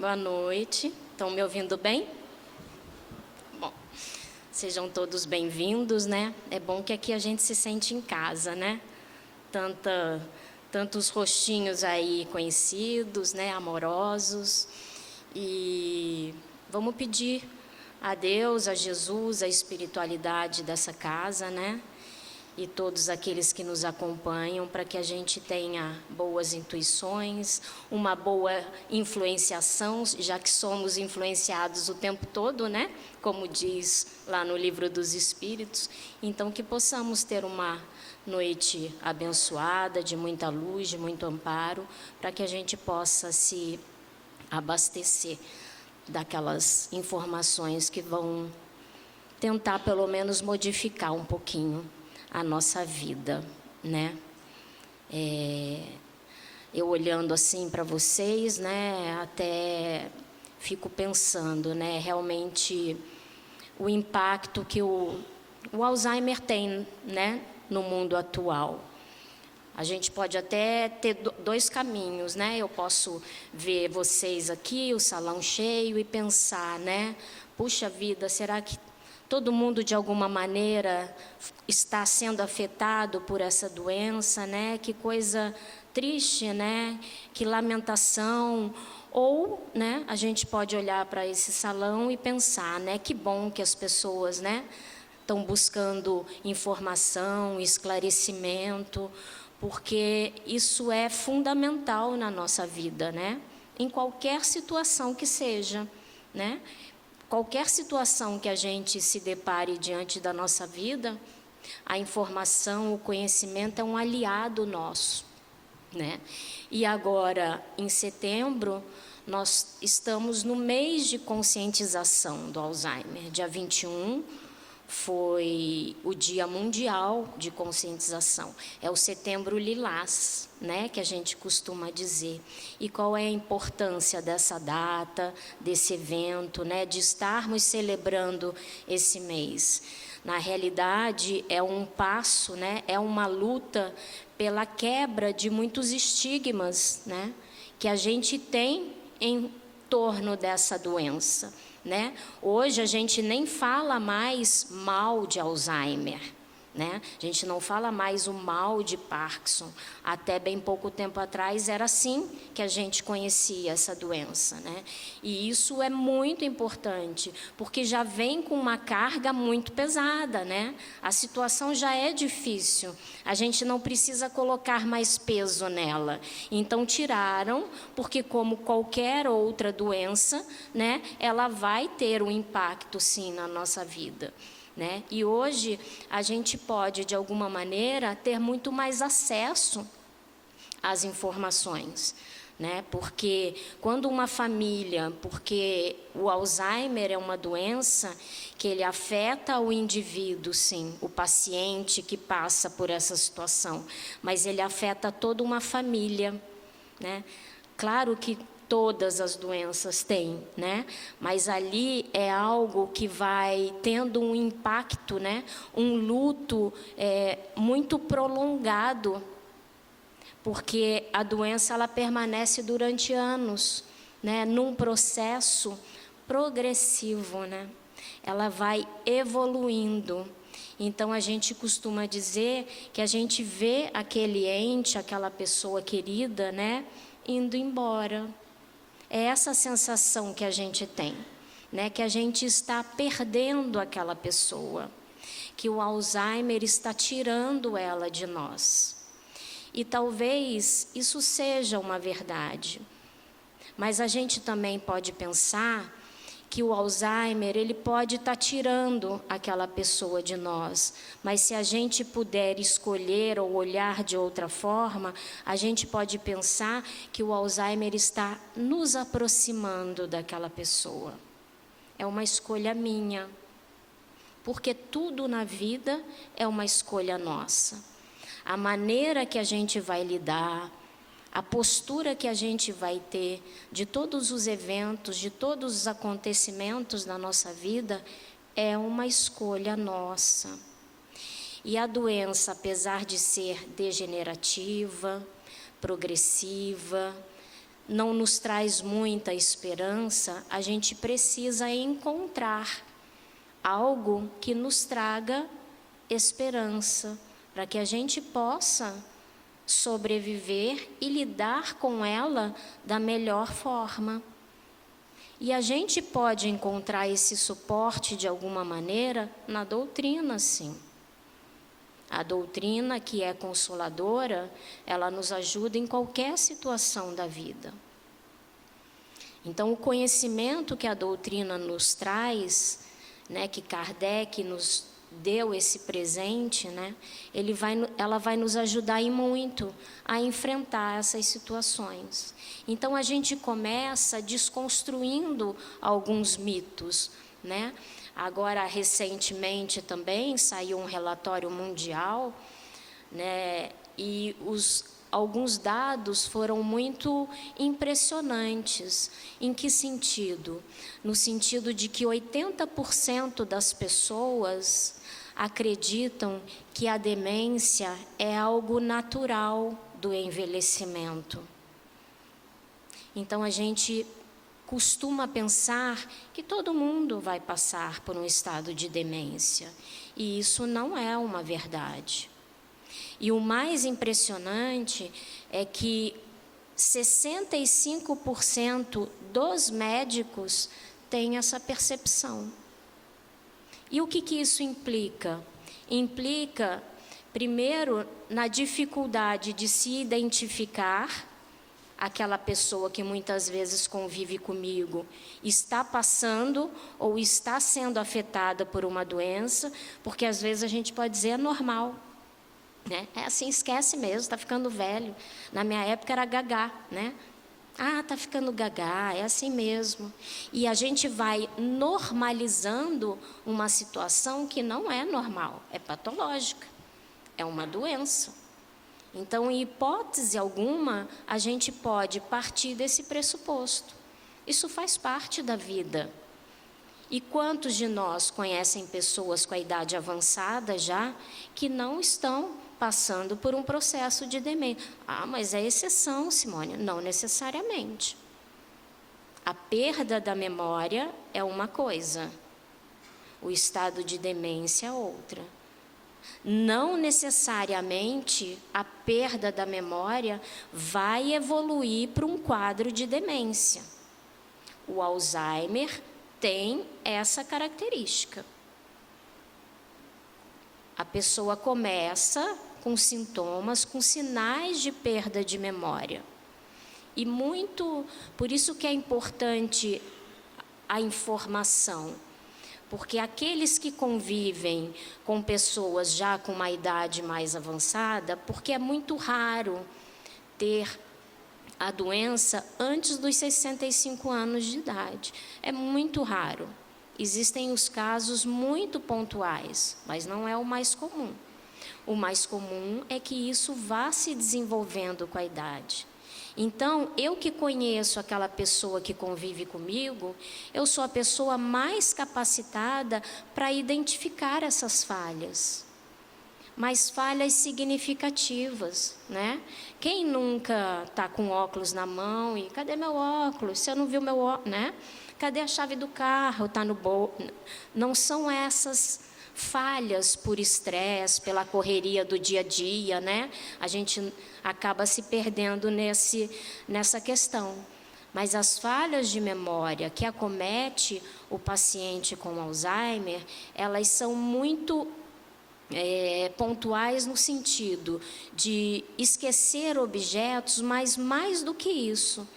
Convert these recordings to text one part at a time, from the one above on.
Boa noite. Estão me ouvindo bem? Bom, sejam todos bem-vindos, né? É bom que aqui a gente se sente em casa, né? Tantos rostinhos aí conhecidos, né? Amorosos. E vamos pedir a Deus, a Jesus, a espiritualidade dessa casa, né? E todos aqueles que nos acompanham, para que a gente tenha boas intuições, uma boa influenciação, já que somos influenciados o tempo todo, né? Como diz lá no Livro dos Espíritos. Então, que possamos ter uma noite abençoada, de muita luz, de muito amparo, para que a gente possa se abastecer daquelas informações que vão tentar, pelo menos, modificar um pouquinho a nossa vida, né? Eu olhando assim para vocês, né? Até fico pensando, né? Realmente o impacto que o Alzheimer tem, né? No mundo atual. A gente pode até ter dois caminhos, né? Eu posso ver vocês aqui, o salão cheio, e pensar, né? Puxa vida, será que todo mundo, de alguma maneira, está sendo afetado por essa doença, né? Que coisa triste, né? Que lamentação. Ou, né, a gente pode olhar para esse salão e pensar, né? Que bom que as pessoas, né, estão buscando informação, esclarecimento, porque isso é fundamental na nossa vida, né? Em qualquer situação que seja, né? Qualquer situação que a gente se depare diante da nossa vida, a informação, o conhecimento é um aliado nosso, né? E agora, em setembro, nós estamos no mês de conscientização do Alzheimer. Dia 21 foi o Dia Mundial de Conscientização. É o Setembro Lilás, né, que a gente costuma dizer. E qual é a importância dessa data, desse evento, né, de estarmos celebrando esse mês? Na realidade, é um passo, né, é uma luta pela quebra de muitos estigmas, né, que a gente tem em torno dessa doença, né? Hoje a gente nem fala mais mal de Alzheimer, né? A gente não fala mais o mal de Parkinson. Até bem pouco tempo atrás era assim que a gente conhecia essa doença, né? E isso é muito importante, porque já vem com uma carga muito pesada, né? A situação já é difícil, a gente não precisa colocar mais peso nela. Então tiraram, porque como qualquer outra doença, né, ela vai ter um impacto sim na nossa vida, né? E hoje a gente pode, de alguma maneira, ter muito mais acesso às informações, né? Porque quando uma família, porque o Alzheimer é uma doença que ele afeta o indivíduo, sim, o paciente que passa por essa situação, mas ele afeta toda uma família, né? Claro que todas as doenças têm, né? Mas ali é algo que vai tendo um impacto, né? Um luto muito prolongado, porque a doença ela permanece durante anos, né? Num processo progressivo, né? Ela vai evoluindo. Então a gente costuma dizer que a gente vê aquele ente, aquela pessoa querida, né, indo embora. É essa sensação que a gente tem, né? Que a gente está perdendo aquela pessoa, que o Alzheimer está tirando ela de nós. E talvez isso seja uma verdade, mas a gente também pode pensar que o Alzheimer ele pode estar tirando aquela pessoa de nós, mas se a gente puder escolher ou olhar de outra forma, a gente pode pensar que o Alzheimer está nos aproximando daquela pessoa. É uma escolha minha, porque tudo na vida é uma escolha nossa. A maneira que a gente vai lidar, a postura que a gente vai ter de todos os eventos, de todos os acontecimentos na nossa vida, é uma escolha nossa. E a doença, apesar de ser degenerativa, progressiva, não nos traz muita esperança, a gente precisa encontrar algo que nos traga esperança, para que a gente possa sobreviver e lidar com ela da melhor forma. E a gente pode encontrar esse suporte de alguma maneira na doutrina, sim. A doutrina, que é consoladora, ela nos ajuda em qualquer situação da vida. Então, o conhecimento que a doutrina nos traz, né, que Kardec nos deu esse presente, né, ela vai nos ajudar e muito a enfrentar essas situações. Então, a gente começa desconstruindo alguns mitos, né? Agora, recentemente também saiu um relatório mundial, né, e alguns dados foram muito impressionantes. Em que sentido? No sentido de que 80% das pessoas acreditam que a demência é algo natural do envelhecimento. Então, a gente costuma pensar que todo mundo vai passar por um estado de demência, e isso não é uma verdade. E o mais impressionante é que 65% dos médicos têm essa percepção. E o que isso implica? Implica, primeiro, na dificuldade de se identificar. Aquela pessoa que muitas vezes convive comigo está passando ou está sendo afetada por uma doença, porque às vezes a gente pode dizer é normal, né? É assim, esquece mesmo, está ficando velho. Na minha época era gagá, né? Ah, está ficando gagá, é assim mesmo. E a gente vai normalizando uma situação que não é normal, é patológica, é uma doença. Então, em hipótese alguma, a gente pode partir desse pressuposto. Isso faz parte da vida. E quantos de nós conhecem pessoas com a idade avançada já, que não estão passando por um processo de demência? Ah, mas é exceção, Simone. Não necessariamente. A perda da memória é uma coisa, o estado de demência é outra. Não necessariamente a perda da memória vai evoluir para um quadro de demência. O Alzheimer tem essa característica. A pessoa começa com sintomas, com sinais de perda de memória. E por isso que é importante a informação. Porque aqueles que convivem com pessoas já com uma idade mais avançada, porque é muito raro ter a doença antes dos 65 anos de idade. É muito raro. Existem os casos muito pontuais, mas não é o mais comum. O mais comum é que isso vá se desenvolvendo com a idade. Então, eu que conheço aquela pessoa que convive comigo, eu sou a pessoa mais capacitada para identificar essas falhas. Mas falhas significativas, né? Quem nunca está com óculos na mão e cadê meu óculos? Você não viu meu óculos, né? Cadê a chave do carro? Está no bolso. Não são essas falhas por estresse, pela correria do dia a dia, né? A gente acaba se perdendo nessa questão. Mas as falhas de memória que acomete o paciente com Alzheimer, elas são muito pontuais no sentido de esquecer objetos, mas mais do que isso,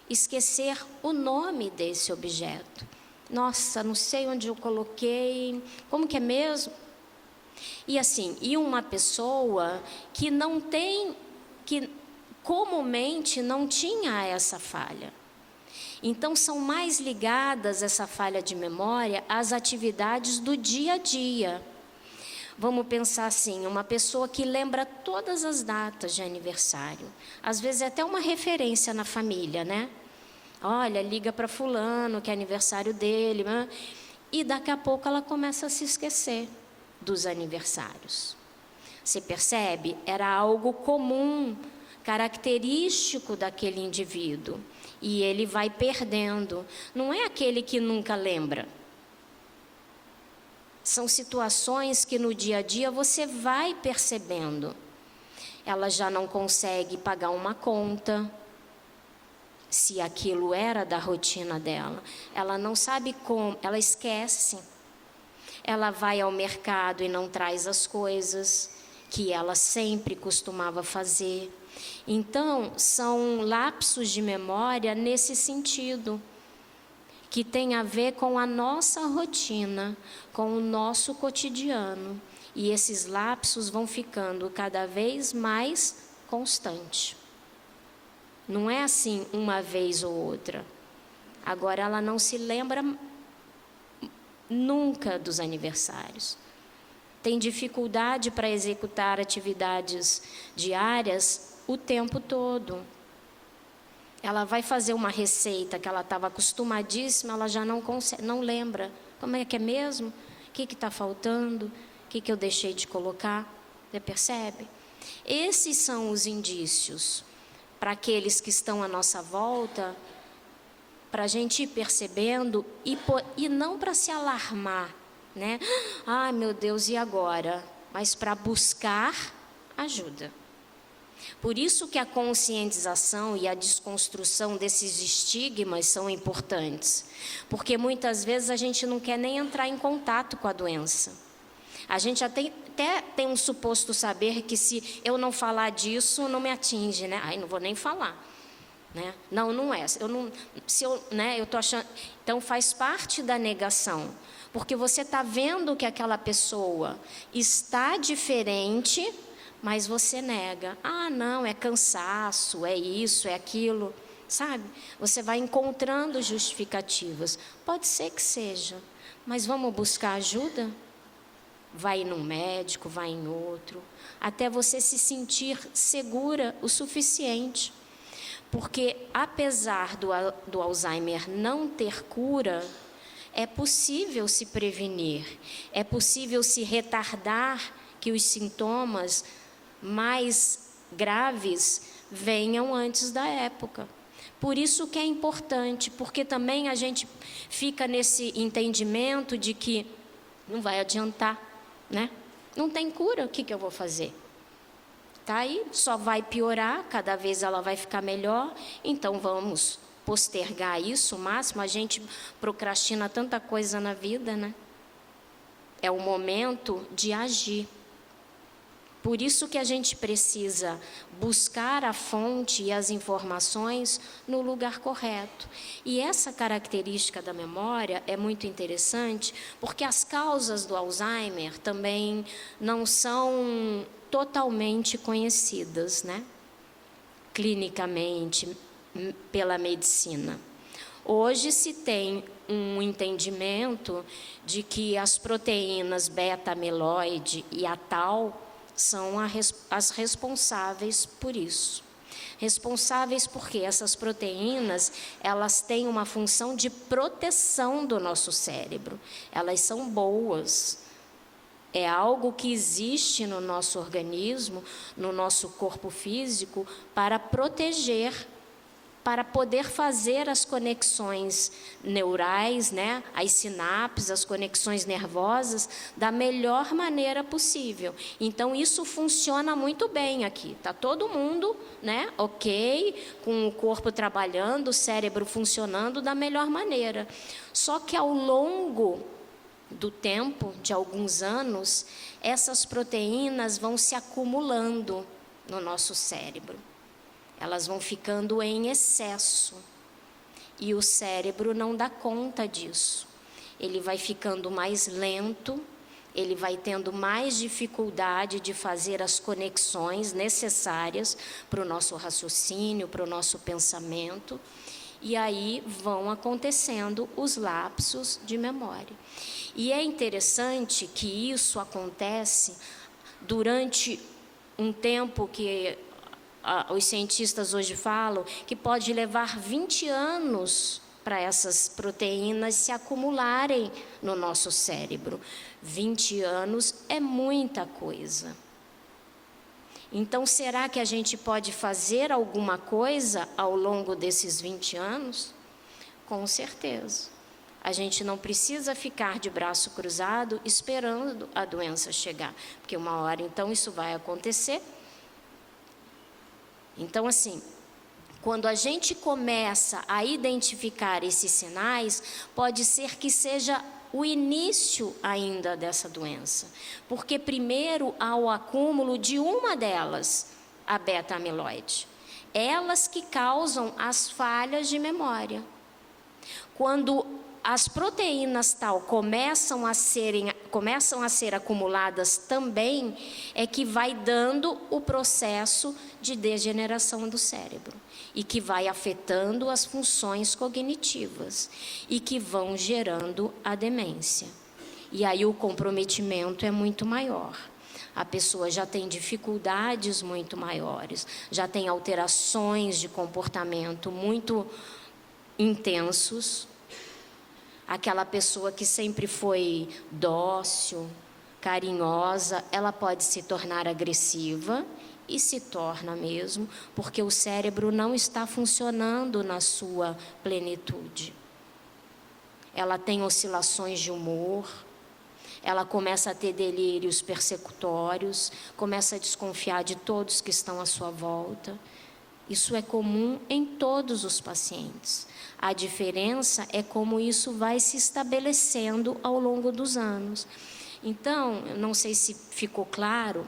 esquecer o nome desse objeto. Nossa, não sei onde eu coloquei, como que é mesmo? E assim, e uma pessoa que não tem, que comumente não tinha essa falha. Então, são mais ligadas essa falha de memória às atividades do dia a dia. Vamos pensar assim, uma pessoa que lembra todas as datas de aniversário. Às vezes é até uma referência na família, né? Olha, liga para fulano, que é aniversário dele. Né? E daqui a pouco ela começa a se esquecer dos aniversários. Você percebe? Era algo comum. característico daquele indivíduo. E ele vai perdendo. Não é aquele que nunca lembra. São situações que no dia a dia você vai percebendo. Ela já não consegue pagar uma conta, se aquilo era da rotina dela. Ela não sabe como, ela esquece. Ela vai ao mercado e não traz as coisas que ela sempre costumava fazer. Então, são lapsos de memória nesse sentido, que tem a ver com a nossa rotina, com o nosso cotidiano. E esses lapsos vão ficando cada vez mais constantes. Não é assim uma vez ou outra. Agora ela não se lembra nunca dos aniversários. Tem dificuldade para executar atividades diárias o tempo todo. Ela vai fazer uma receita que ela estava acostumadíssima, ela já não consegue, não lembra. Como é que é mesmo? O que está faltando? O que eu deixei de colocar? Você percebe? Esses são os indícios para aqueles que estão à nossa volta, para a gente ir percebendo e não para se alarmar, né? Ai, meu Deus, e agora? Mas para buscar ajuda. Por isso que a conscientização e a desconstrução desses estigmas são importantes, porque muitas vezes a gente não quer nem entrar em contato com a doença. A gente até tem um suposto saber que se eu não falar disso, não me atinge, né? Ai, não vou nem falar, né? Não, não é. Eu tô achando. Então faz parte da negação, porque você está vendo que aquela pessoa está diferente, mas você nega. Ah, não, é cansaço, é isso, é aquilo, sabe? Você vai encontrando justificativas. Pode ser que seja, mas vamos buscar ajuda? Vai num médico, vai em outro, até você se sentir segura o suficiente. Porque, apesar do Alzheimer não ter cura, é possível se prevenir, é possível se retardar que os sintomas mais graves venham antes da época. Por isso que é importante, porque também a gente fica nesse entendimento de que não vai adiantar, né? Não tem cura, o que eu vou fazer? Tá aí, só vai piorar, cada vez ela vai ficar melhor, então vamos postergar isso o máximo. A gente procrastina tanta coisa na vida, né? É o momento de agir. Por isso que a gente precisa buscar a fonte e as informações no lugar correto. E essa característica da memória é muito interessante, porque as causas do Alzheimer também não são totalmente conhecidas, né? Clinicamente, pela medicina. Hoje se tem um entendimento de que as proteínas beta-amiloide e a tau são as responsáveis por isso. Responsáveis porque essas proteínas, elas têm uma função de proteção do nosso cérebro. Elas são boas. É algo que existe no nosso organismo, no nosso corpo físico, para proteger, para poder fazer as conexões neurais, né? As sinapses, as conexões nervosas, da melhor maneira possível. Então, isso funciona muito bem aqui. Está todo mundo, né? Ok, com o corpo trabalhando, o cérebro funcionando da melhor maneira. Só que ao longo do tempo, de alguns anos, essas proteínas vão se acumulando no nosso cérebro. Elas vão ficando em excesso e o cérebro não dá conta disso. Ele vai ficando mais lento, ele vai tendo mais dificuldade de fazer as conexões necessárias para o nosso raciocínio, para o nosso pensamento, e aí vão acontecendo os lapsos de memória. E é interessante que isso acontece durante um tempo que os cientistas hoje falam que pode levar 20 anos para essas proteínas se acumularem no nosso cérebro. 20 anos é muita coisa. Então, será que a gente pode fazer alguma coisa ao longo desses 20 anos? Com certeza. A gente não precisa ficar de braço cruzado esperando a doença chegar, porque uma hora então isso vai acontecer. Então, assim, quando a gente começa a identificar esses sinais, pode ser que seja o início ainda dessa doença, porque primeiro há o acúmulo de uma delas, a beta-amiloide, elas que causam as falhas de memória. Quando as proteínas tal começam a ser acumuladas também, é que vai dando o processo de degeneração do cérebro e que vai afetando as funções cognitivas e que vão gerando a demência. E aí o comprometimento é muito maior. A pessoa já tem dificuldades muito maiores, já tem alterações de comportamento muito intensos. Aquela pessoa que sempre foi dócil, carinhosa, ela pode se tornar agressiva, e se torna mesmo, porque o cérebro não está funcionando na sua plenitude. Ela tem oscilações de humor, ela começa a ter delírios persecutórios, começa a desconfiar de todos que estão à sua volta. Isso é comum em todos os pacientes. A diferença é como isso vai se estabelecendo ao longo dos anos. Então, eu não sei se ficou claro,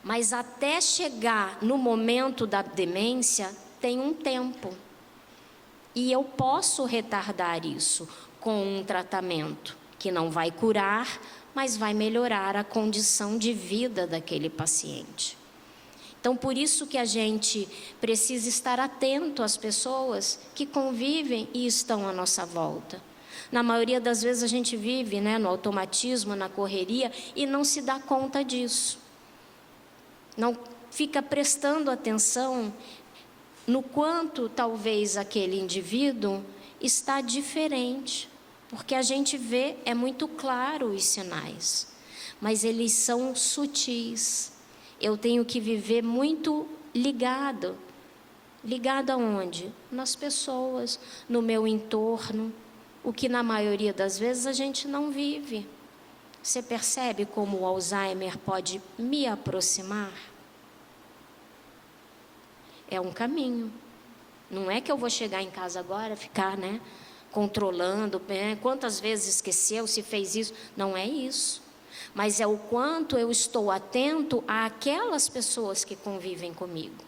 mas até chegar no momento da demência, tem um tempo. E eu posso retardar isso com um tratamento que não vai curar, mas vai melhorar a condição de vida daquele paciente. Então, por isso que a gente precisa estar atento às pessoas que convivem e estão à nossa volta. Na maioria das vezes a gente vive, no automatismo, na correria, e não se dá conta disso. Não fica prestando atenção no quanto talvez aquele indivíduo está diferente. Porque a gente vê, é muito claro os sinais, mas eles são sutis. Eu tenho que viver muito ligado. Ligado aonde? Nas pessoas, no meu entorno, o que na maioria das vezes a gente não vive. Você percebe como o Alzheimer pode me aproximar? É um caminho. Não é que eu vou chegar em casa agora, ficar, controlando, quantas vezes esqueceu, se fez isso. Não é isso. Mas é o quanto eu estou atento àquelas pessoas que convivem comigo.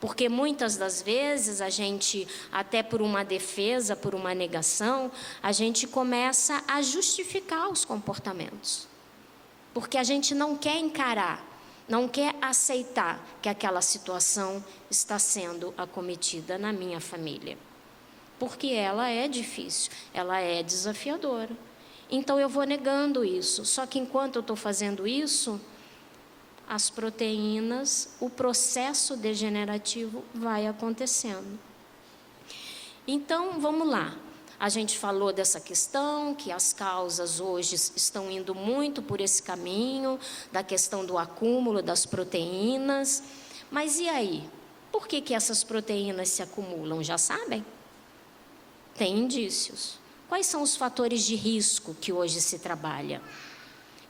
Porque muitas das vezes a gente, até por uma defesa, por uma negação, a gente começa a justificar os comportamentos. Porque a gente não quer encarar, não quer aceitar que aquela situação está sendo acometida na minha família. Porque ela é difícil, ela é desafiadora. Então eu vou negando isso. Só que enquanto eu estou fazendo isso, as proteínas, o processo degenerativo vai acontecendo. Então, vamos lá. A gente falou dessa questão, que as causas hoje estão indo muito por esse caminho, da questão do acúmulo das proteínas. Mas e aí? Por que essas proteínas se acumulam? Já sabem? Tem indícios. Quais são os fatores de risco que hoje se trabalha?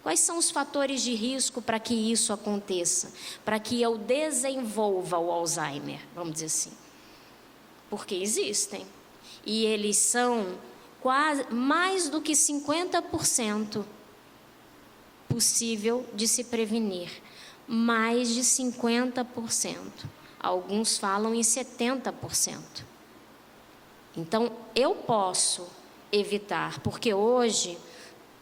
Quais são os fatores de risco para que isso aconteça? Para que eu desenvolva o Alzheimer, vamos dizer assim. Porque existem. E eles são quase mais do que 50% possível de se prevenir. Mais de 50%. Alguns falam em 70%. Então, eu posso evitar, porque hoje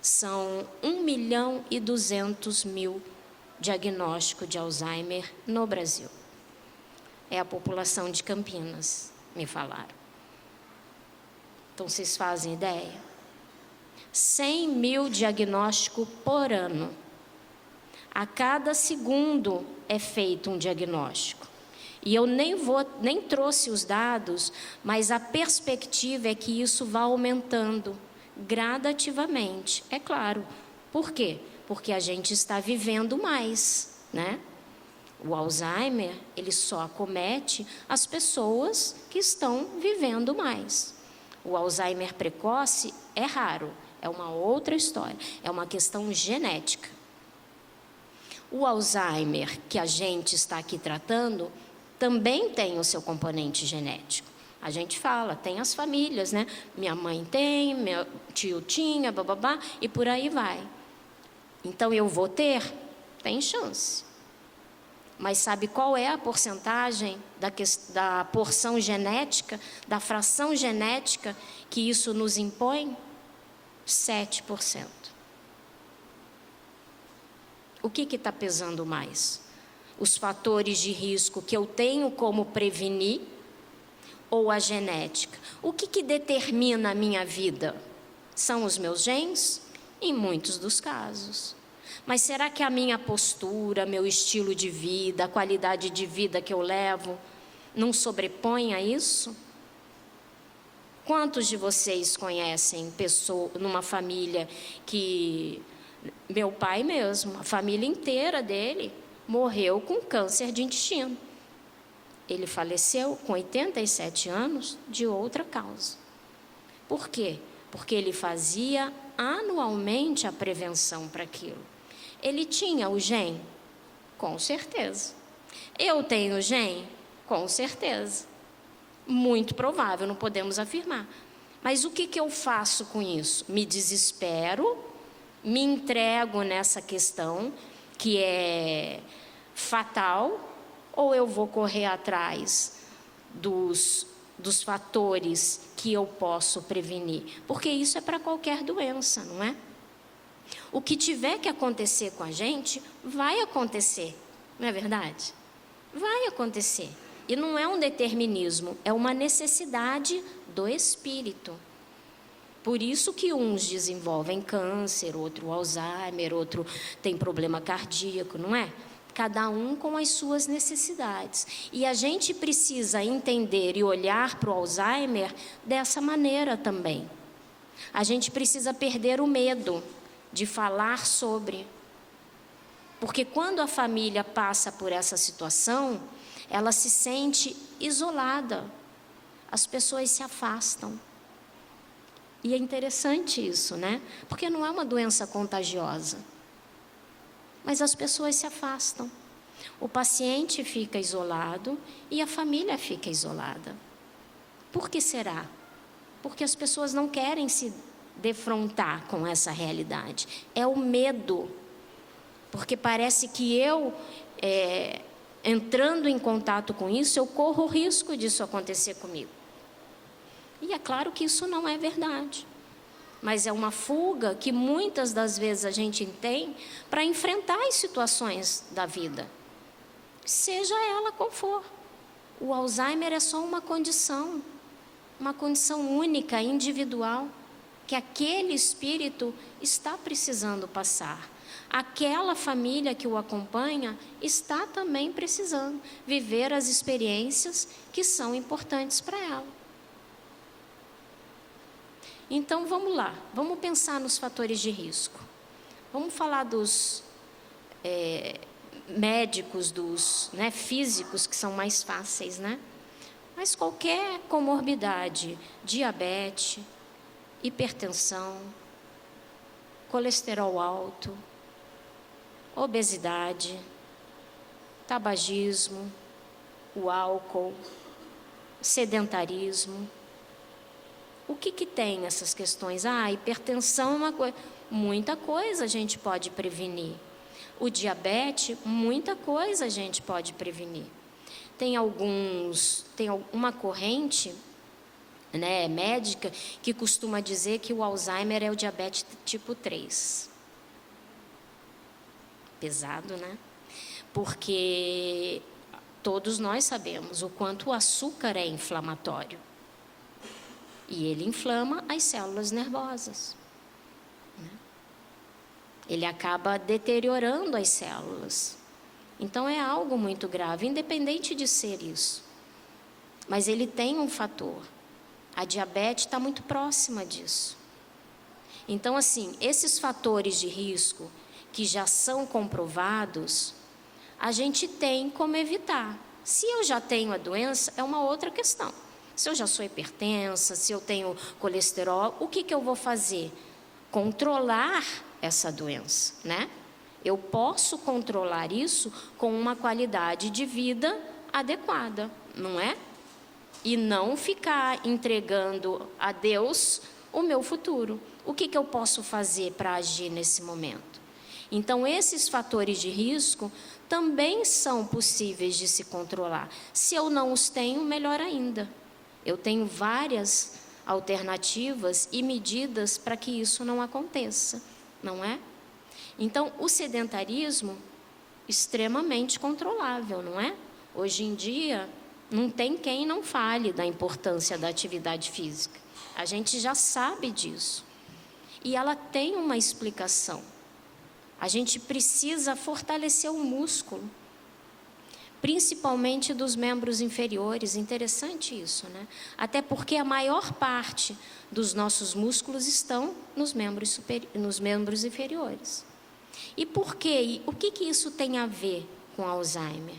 são 1.200.000 diagnósticos de Alzheimer no Brasil. É a população de Campinas, me falaram. Então, vocês fazem ideia? 100.000 diagnósticos por ano. A cada segundo é feito um diagnóstico. E eu nem trouxe os dados, mas a perspectiva é que isso vá aumentando gradativamente. É claro. Por quê? Porque a gente está vivendo mais, O Alzheimer, ele só acomete as pessoas que estão vivendo mais. O Alzheimer precoce é raro, é uma outra história, é uma questão genética. O Alzheimer que a gente está aqui tratando também tem o seu componente genético. A gente fala, tem as famílias, né? Minha mãe tem, meu tio tinha, bababá, e por aí vai. Então eu vou ter? Tem chance. Mas sabe qual é a porcentagem da porção genética, da fração genética que isso nos impõe? 7%. O que está pesando mais? Os fatores de risco que eu tenho como prevenir ou a genética? O que determina a minha vida? São os meus genes? Em muitos dos casos. Mas será que a minha postura, meu estilo de vida, a qualidade de vida que eu levo, não sobrepõe a isso? Quantos de vocês conhecem pessoa numa família que... Meu pai mesmo, a família inteira dele morreu com câncer de intestino. Ele faleceu com 87 anos de outra causa. Por quê? Porque ele fazia anualmente a prevenção para aquilo. Ele tinha o gene? Com certeza. Eu tenho o gene? Com certeza. Muito provável, não podemos afirmar. Mas o que eu faço com isso? Me desespero, me entrego nessa questão que é fatal, ou eu vou correr atrás dos fatores que eu posso prevenir? Porque isso é para qualquer doença, não é? O que tiver que acontecer com a gente, vai acontecer, não é verdade? Vai acontecer. E não é um determinismo, é uma necessidade do espírito. Por isso que uns desenvolvem câncer, outro Alzheimer, outro tem problema cardíaco, não é? Cada um com as suas necessidades. E a gente precisa entender e olhar para o Alzheimer dessa maneira também. A gente precisa perder o medo de falar sobre. Porque quando a família passa por essa situação, ela se sente isolada. As pessoas se afastam. E é interessante isso, né? Porque não é uma doença contagiosa. Mas as pessoas se afastam. O paciente fica isolado e a família fica isolada. Por que será? Porque as pessoas não querem se defrontar com essa realidade. É o medo. Porque parece que eu, entrando em contato com isso, eu corro o risco disso acontecer comigo. E é claro que isso não é verdade. Mas é uma fuga que muitas das vezes a gente tem para enfrentar as situações da vida. Seja ela qual for. O Alzheimer é só uma condição única, individual, que aquele espírito está precisando passar. Aquela família que o acompanha está também precisando viver as experiências que são importantes para ela. Então, vamos lá. Vamos pensar nos fatores de risco. Vamos falar dos médicos, dos físicos, que são mais fáceis, né? Mas qualquer comorbidade, diabetes, hipertensão, colesterol alto, obesidade, tabagismo, o álcool, sedentarismo. O que tem essas questões? Hipertensão é uma coisa. Muita coisa a gente pode prevenir. O diabetes, muita coisa a gente pode prevenir. Tem uma corrente, médica que costuma dizer que o Alzheimer é o diabetes tipo 3. Pesado, né? Porque todos nós sabemos o quanto o açúcar é inflamatório. E ele inflama as células nervosas. Ele acaba deteriorando as células. Então é algo muito grave, independente de ser isso. Mas ele tem um fator. A diabetes está muito próxima disso. Então, assim, esses fatores de risco que já são comprovados, a gente tem como evitar. Se eu já tenho a doença, é uma outra questão. Se eu já sou hipertensa, se eu tenho colesterol, o que eu vou fazer? Controlar essa doença, né? Eu posso controlar isso com uma qualidade de vida adequada, não é? E não ficar entregando a Deus o meu futuro. O que eu posso fazer para agir nesse momento? Então, esses fatores de risco também são possíveis de se controlar. Se eu não os tenho, melhor ainda. Eu tenho várias alternativas e medidas para que isso não aconteça, não é? Então, o sedentarismo, extremamente controlável, não é? Hoje em dia, não tem quem não fale da importância da atividade física. A gente já sabe disso. E ela tem uma explicação. A gente precisa fortalecer o músculo, principalmente dos membros inferiores. Interessante isso, né? Até porque a maior parte dos nossos músculos estão nos membros inferiores. E por quê? O que isso tem a ver com Alzheimer?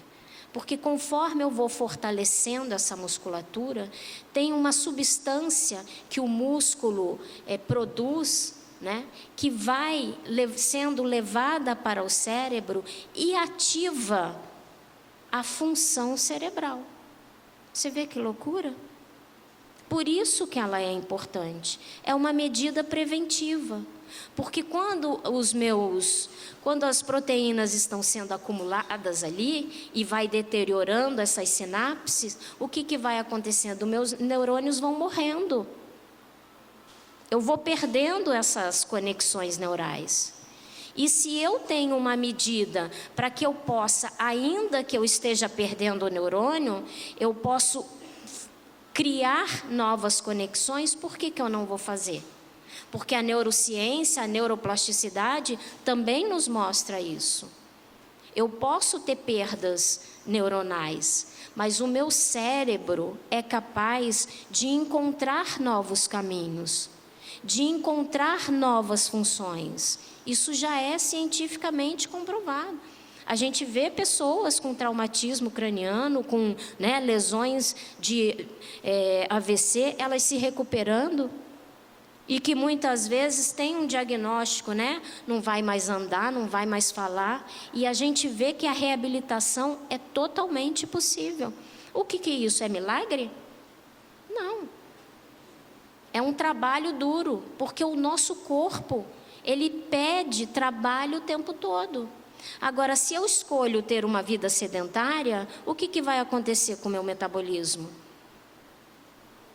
Porque conforme eu vou fortalecendo essa musculatura, tem uma substância que o músculo produz, né, que vai sendo levada para o cérebro e ativa a função cerebral. Você vê que loucura? Por isso que ela é importante. É uma medida preventiva. Porque quando as proteínas estão sendo acumuladas ali e vai deteriorando essas sinapses, o que vai acontecendo? Meus neurônios vão morrendo. Eu vou perdendo essas conexões neurais. E se eu tenho uma medida para que eu possa, ainda que eu esteja perdendo o neurônio, eu posso criar novas conexões, por que eu não vou fazer? Porque a neurociência, a neuroplasticidade também nos mostra isso. Eu posso ter perdas neuronais, mas o meu cérebro é capaz de encontrar novos caminhos, de encontrar novas funções. Isso já é cientificamente comprovado. A gente vê pessoas com traumatismo craniano, com lesões de AVC, elas se recuperando, e que muitas vezes tem um diagnóstico, não vai mais andar, não vai mais falar, e a gente vê que a reabilitação é totalmente possível. O que é isso? É milagre? Não. É um trabalho duro, porque o nosso corpo, ele pede trabalho o tempo todo. Agora, se eu escolho ter uma vida sedentária, o que vai acontecer com o meu metabolismo?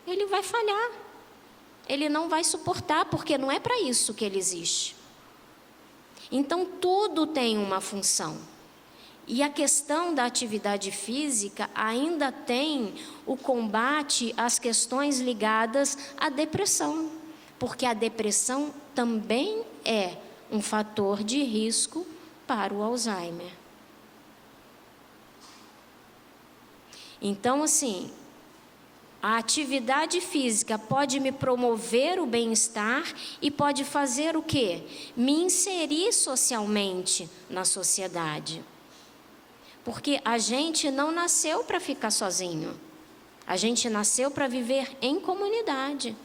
Ele vai falhar. Ele não vai suportar, porque não é para isso que ele existe. Então, tudo tem uma função. E a questão da atividade física ainda tem o combate às questões ligadas à depressão, porque a depressão também é um fator de risco para o Alzheimer. Então, assim, a atividade física pode me promover o bem-estar e pode fazer o quê? Me inserir socialmente na sociedade. Porque a gente não nasceu para ficar sozinho. A gente nasceu para viver em comunidade,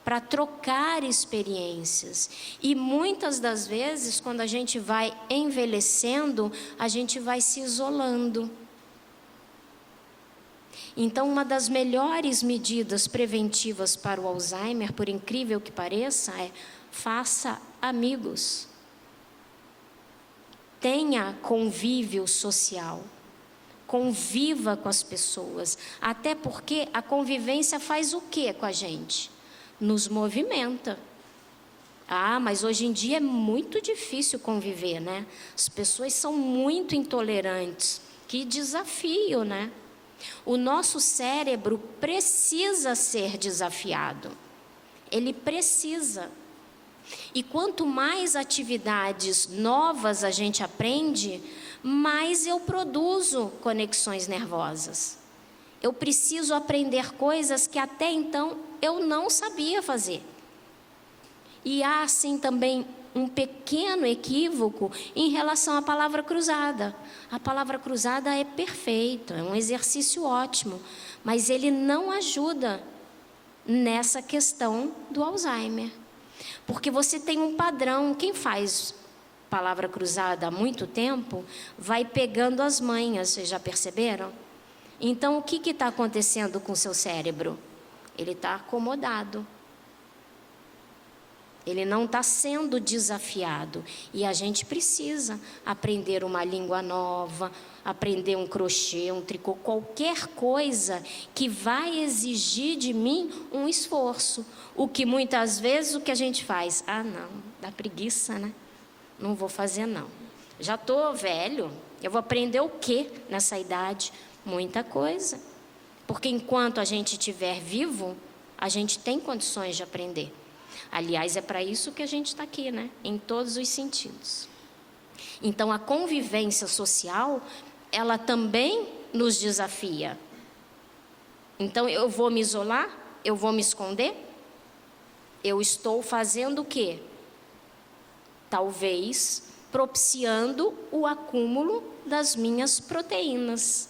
para trocar experiências. E muitas das vezes, quando a gente vai envelhecendo, a gente vai se isolando. Então, uma das melhores medidas preventivas para o Alzheimer, por incrível que pareça, é faça amigos. Tenha convívio social. Conviva com as pessoas. Até porque a convivência faz o quê com a gente? Nos movimenta. Ah, mas hoje em dia é muito difícil conviver, né? As pessoas são muito intolerantes. Que desafio, né? O nosso cérebro precisa ser desafiado. Ele precisa. E quanto mais atividades novas a gente aprende, mais eu produzo conexões nervosas. Eu preciso aprender coisas que até então eu não sabia fazer. E há, assim, também um pequeno equívoco em relação à palavra cruzada. A palavra cruzada é perfeita, é um exercício ótimo, mas ele não ajuda nessa questão do Alzheimer. Porque você tem um padrão, quem faz palavra cruzada há muito tempo, vai pegando as manhas, vocês já perceberam? Então, o que está acontecendo com o seu cérebro? Ele está acomodado. Ele não está sendo desafiado. E a gente precisa aprender uma língua nova, aprender um crochê, um tricô, qualquer coisa que vai exigir de mim um esforço. O que muitas vezes o que a gente faz? Ah, não, dá preguiça, né? Não vou fazer, não. Já estou velho, eu vou aprender o quê nessa idade? Muita coisa. Porque enquanto a gente estiver vivo, a gente tem condições de aprender. Aliás, é para isso que a gente está aqui, né? Em todos os sentidos. Então, a convivência social, ela também nos desafia. Então, eu vou me isolar? Eu vou me esconder? Eu estou fazendo o quê? Talvez propiciando o acúmulo das minhas proteínas,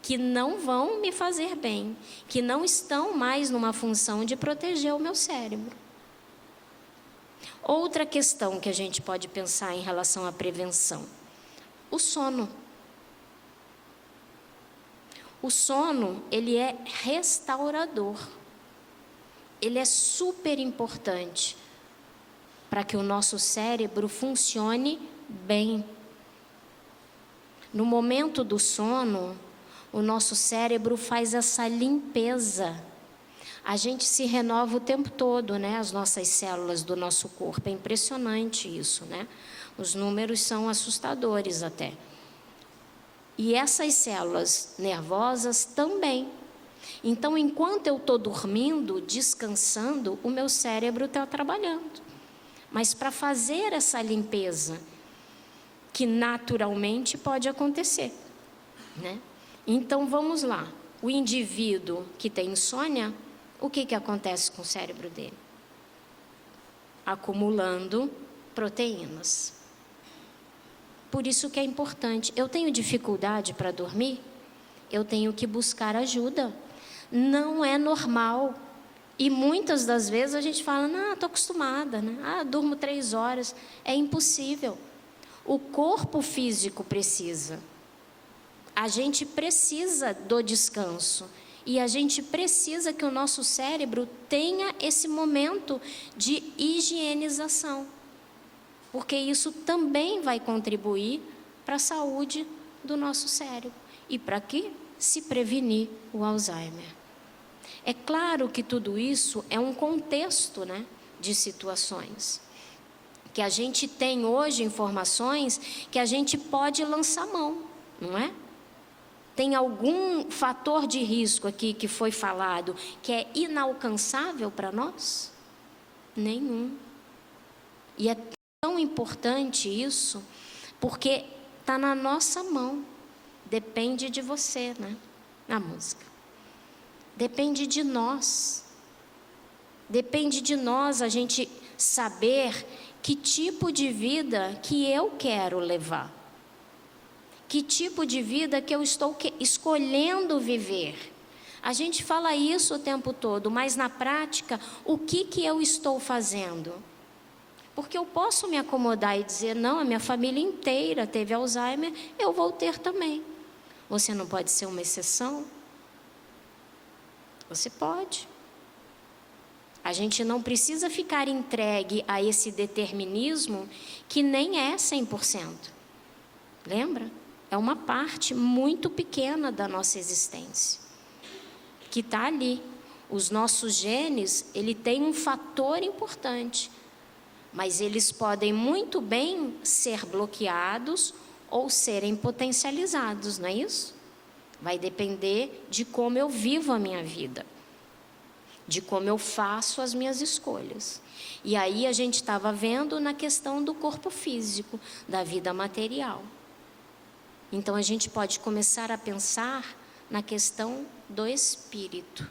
que não vão me fazer bem, que não estão mais numa função de proteger o meu cérebro. Outra questão que a gente pode pensar em relação à prevenção: o sono. O sono, ele é restaurador. Ele é super importante para que o nosso cérebro funcione bem. No momento do sono, o nosso cérebro faz essa limpeza. A gente se renova o tempo todo, né? As nossas células do nosso corpo. É impressionante isso, né? Os números são assustadores até. E essas células nervosas também. Então, enquanto eu estou dormindo, descansando, o meu cérebro está trabalhando. Mas para fazer essa limpeza, que naturalmente pode acontecer, né? Então, vamos lá. O indivíduo que tem insônia, o que acontece com o cérebro dele? Acumulando proteínas. Por isso que é importante. Eu tenho dificuldade para dormir? Eu tenho que buscar ajuda. Não é normal. E muitas das vezes a gente fala, não, estou acostumada, né? Ah, durmo 3 horas. É impossível. O corpo físico precisa. A gente precisa do descanso. E a gente precisa que o nosso cérebro tenha esse momento de higienização. Porque isso também vai contribuir para a saúde do nosso cérebro. E para que se prevenir o Alzheimer. É claro que tudo isso é um contexto, né, de situações. Que a gente tem hoje informações que a gente pode lançar mão, não é? Tem algum fator de risco aqui que foi falado que é inalcançável para nós? Nenhum. E é tão importante isso, porque está na nossa mão. Depende de você, né? Na música. Depende de nós. Depende de nós a gente saber que tipo de vida que eu quero levar. Que tipo de vida que eu estou escolhendo viver. A gente fala isso o tempo todo, mas na prática, o que eu estou fazendo? Porque eu posso me acomodar e dizer, não, a minha família inteira teve Alzheimer, eu vou ter também. Você não pode ser uma exceção? Você pode. A gente não precisa ficar entregue a esse determinismo que nem é 100%. Lembra? É uma parte muito pequena da nossa existência, que está ali. Os nossos genes, ele tem um fator importante, mas eles podem muito bem ser bloqueados ou serem potencializados, não é isso? Vai depender de como eu vivo a minha vida, de como eu faço as minhas escolhas. E aí a gente estava vendo na questão do corpo físico, da vida material. Então a gente pode começar a pensar na questão do espírito.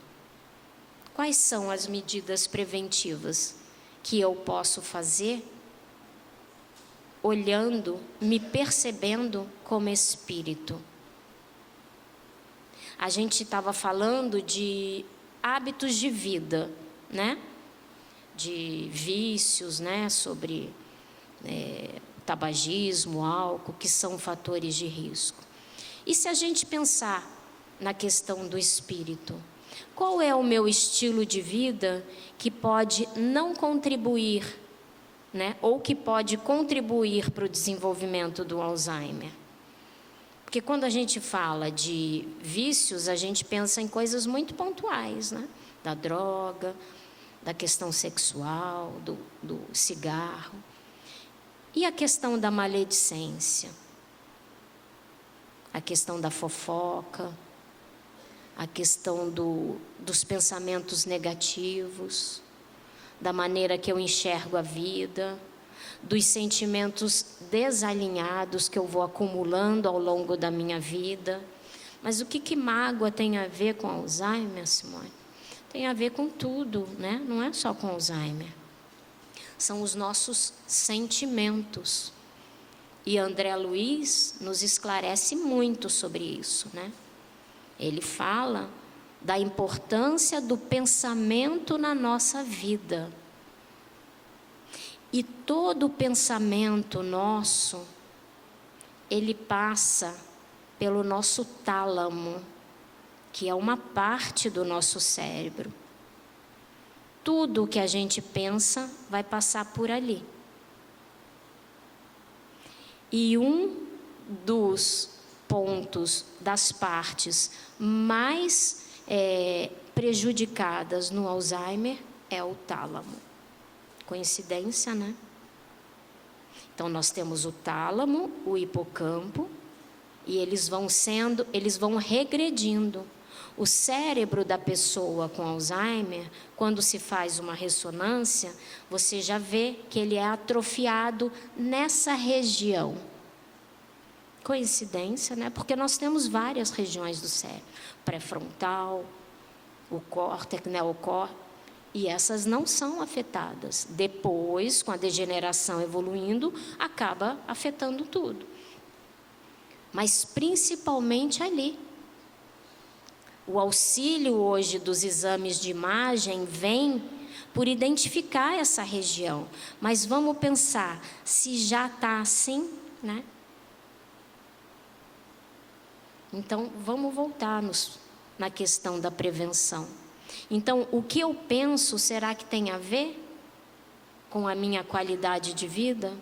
Quais são as medidas preventivas que eu posso fazer olhando, me percebendo como espírito. A gente estava falando de hábitos de vida, né? De vícios, né? Sobre tabagismo, álcool, que são fatores de risco. E se a gente pensar na questão do espírito, qual é o meu estilo de vida que pode não contribuir, né? Ou que pode contribuir para o desenvolvimento do Alzheimer? Porque quando a gente fala de vícios, a gente pensa em coisas muito pontuais, né? Da droga, da questão sexual, do cigarro. E a questão da maledicência? A questão da fofoca? A questão dos pensamentos negativos? Da maneira que eu enxergo a vida? Dos sentimentos desalinhados que eu vou acumulando ao longo da minha vida? Mas o que mágoa tem a ver com Alzheimer, Simone? Tem a ver com tudo, né? Não é só com Alzheimer. São os nossos sentimentos. E André Luiz nos esclarece muito sobre isso, né? Ele fala da importância do pensamento na nossa vida. E todo pensamento nosso, ele passa pelo nosso tálamo, que é uma parte do nosso cérebro. Tudo o que a gente pensa vai passar por ali. E um dos pontos, das partes mais prejudicadas no Alzheimer é o tálamo. Coincidência, né? Então, nós temos o tálamo, o hipocampo, e eles vão regredindo. O cérebro da pessoa com Alzheimer, quando se faz uma ressonância, você já vê que ele é atrofiado nessa região. Coincidência, né? Porque nós temos várias regiões do cérebro. Pré-frontal, o córtex, neocórtex, e essas não são afetadas. Depois, com a degeneração evoluindo, acaba afetando tudo. Mas principalmente ali. O auxílio hoje dos exames de imagem vem por identificar essa região. Mas vamos pensar, se já está assim, né? Então, vamos voltar na questão da prevenção. Então, o que eu penso, será que tem a ver com a minha qualidade de vida?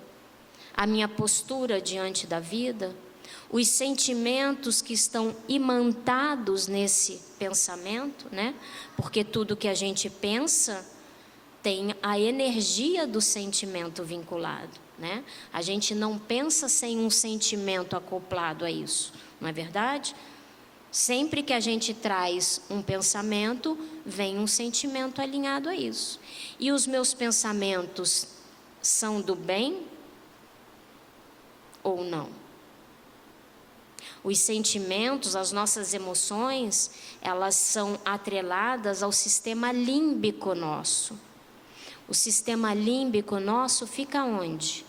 A minha postura diante da vida? Os sentimentos que estão imantados nesse pensamento, né? Porque tudo que a gente pensa tem a energia do sentimento vinculado, né? A gente não pensa sem um sentimento acoplado a isso, não é verdade? Sempre que a gente traz um pensamento, vem um sentimento alinhado a isso. E os meus pensamentos são do bem ou não? Os sentimentos, as nossas emoções, elas são atreladas ao sistema límbico nosso. O sistema límbico nosso fica onde?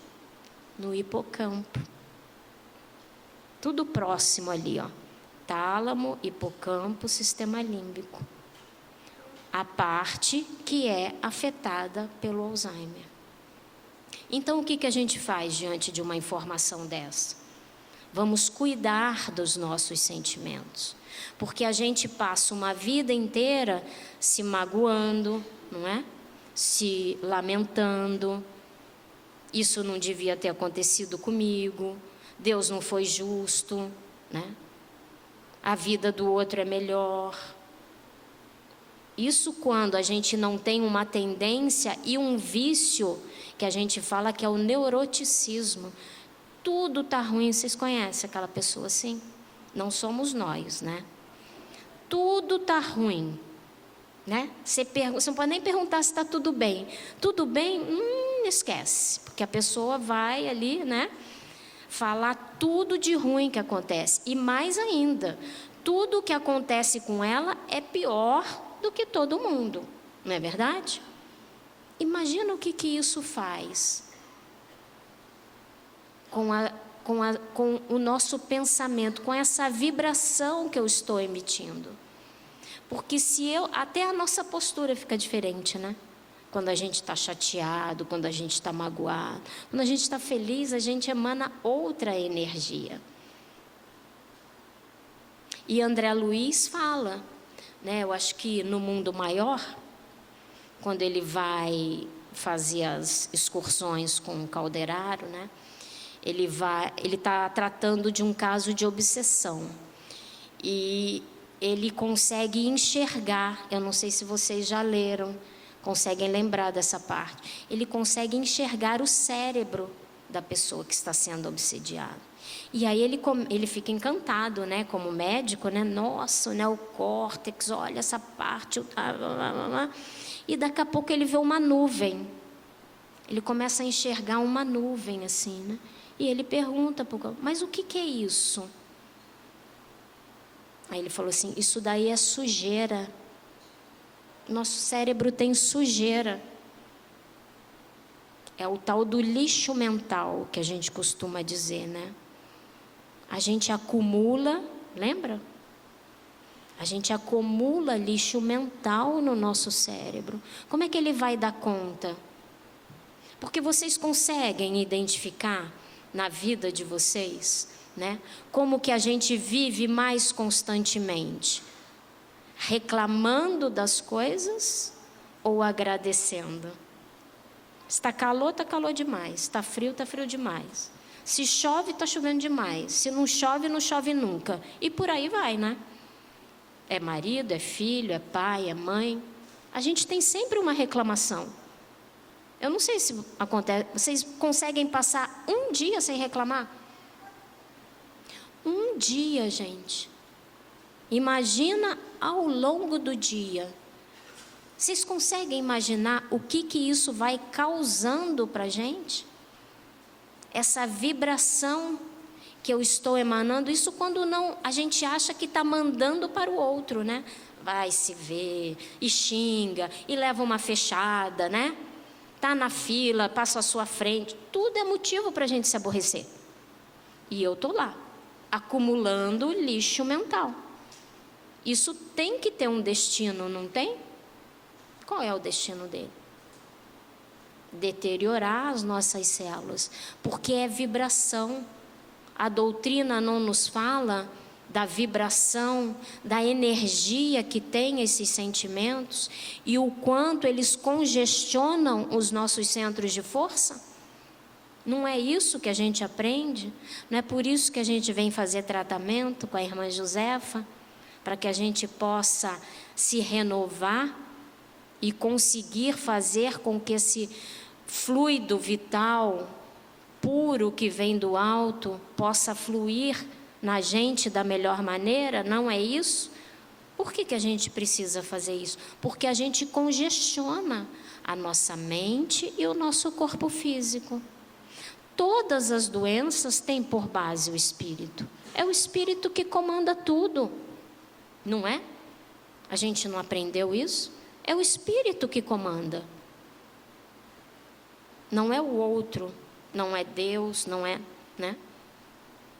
No hipocampo. Tudo próximo ali, ó. Tálamo, hipocampo, sistema límbico. A parte que é afetada pelo Alzheimer. Então, o que a gente faz diante de uma informação dessa? Vamos cuidar dos nossos sentimentos, porque a gente passa uma vida inteira se magoando, não é? Se lamentando. Isso não devia ter acontecido comigo. Deus não foi justo, né? A vida do outro é melhor. Isso quando a gente não tem uma tendência e um vício que a gente fala que é o neuroticismo. Tudo está ruim, vocês conhecem aquela pessoa assim? Não somos nós, né? Tudo está ruim, né? Você não pode nem perguntar se está tudo bem. Tudo bem? Esquece, porque a pessoa vai ali, né? Falar tudo de ruim que acontece. E mais ainda, tudo que acontece com ela é pior do que todo mundo, não é verdade? Imagina o que isso faz. com o nosso pensamento, com essa vibração que eu estou emitindo. Porque até a nossa postura fica diferente, né? Quando a gente está chateado, quando a gente está magoado, quando a gente está feliz, a gente emana outra energia. E André Luiz fala, né? Eu acho que no mundo maior, quando ele vai fazer as excursões com o Calderaro, né? Ele está tratando de um caso de obsessão. E ele consegue enxergar, eu não sei se vocês já leram, conseguem lembrar dessa parte. Ele consegue enxergar o cérebro da pessoa que está sendo obsediada. E aí ele fica encantado, né, como médico, né? Nossa, né, o córtex, olha essa parte. E daqui a pouco ele vê uma nuvem. Ele começa a enxergar uma nuvem assim, né? E ele pergunta, mas o que é isso? Aí ele falou assim, isso daí é sujeira. Nosso cérebro tem sujeira. É o tal do lixo mental que a gente costuma dizer, né? A gente acumula, lembra? A gente acumula lixo mental no nosso cérebro. Como é que ele vai dar conta? Porque vocês conseguem identificar na vida de vocês, né? Como que a gente vive mais constantemente? Reclamando das coisas ou agradecendo? Está calor, está calor demais. Está frio demais. Se chove, está chovendo demais. Se não chove nunca. E por aí vai, né? É marido, é filho, é pai, é mãe. A gente tem sempre uma reclamação. Eu não sei se acontece. Vocês conseguem passar um dia sem reclamar? Um dia, gente. Imagina ao longo do dia. Vocês conseguem imaginar o que isso vai causando para a gente? Essa vibração que eu estou emanando, isso quando não, a gente acha que está mandando para o outro, né? Vai se ver, e xinga, e leva uma fechada, né? Está na fila, passa à sua frente, tudo é motivo para a gente se aborrecer. E eu estou lá, acumulando lixo mental. Isso tem que ter um destino, não tem? Qual é o destino dele? Deteriorar as nossas células, porque é vibração. A doutrina não nos fala da vibração, da energia que tem esses sentimentos e o quanto eles congestionam os nossos centros de força? Não é isso que a gente aprende? Não é por isso que a gente vem fazer tratamento com a irmã Josefa? Para que a gente possa se renovar e conseguir fazer com que esse fluido vital, puro que vem do alto, possa fluir na gente da melhor maneira, não é isso? Por que a gente precisa fazer isso? Porque a gente congestiona a nossa mente e o nosso corpo físico. Todas as doenças têm por base o espírito. É o espírito que comanda tudo, não é? A gente não aprendeu isso? É o espírito que comanda. Não é o outro, não é Deus, não é, né?